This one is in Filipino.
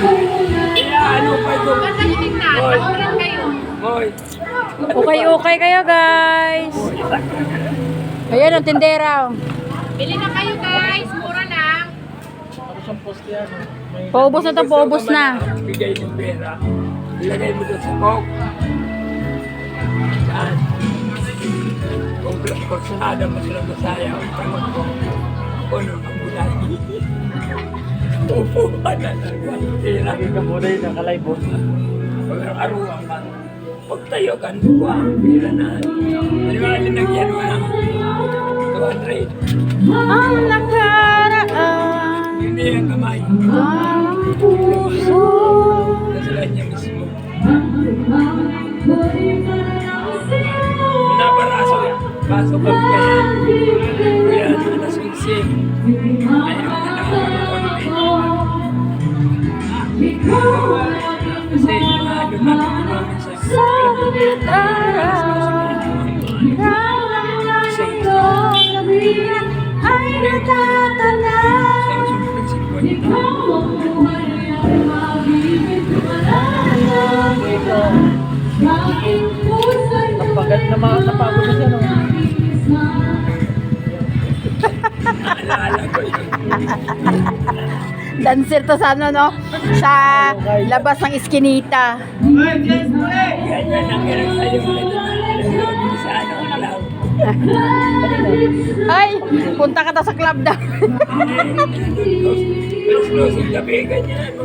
Ano pa ito? Hoy. Okay kayo, guys. Ayan ang tindera. Bili na kayo guys, mura lang. Paubos na to, paubos na. Bigay ng pera. Ilagay mo doon sa coke. Saan? Kung kursunada mo sila masaya, ang tanong ko, ako nung ang bulay. Upo ka na lang. Lagi ka muna yung nakalaybos. Walang aruang ka. Pag tayo ka, buwa. Pira na. Paliwala nagyan mo ng 200. Ang nakaraan Hindi ang kamay. ang puso. Nasa niya mismo. Pinaparaso yan. Pasok kami kaya. Kaya alas 11. Ayaw na lang ako ng konti. Kasi ano na namin sa Sa gitara Nalalaman ko Gabi ay natatala Napagod na mga napagod na siya, no? Naalala ko yun. Dancer to sa ano, no? Sa labas ng iskinita. Ganyan ang ganun sa'yo. Nalulog sa ano, club. Ay, punta ka ta sa club daw. Closing gabi, ganyan.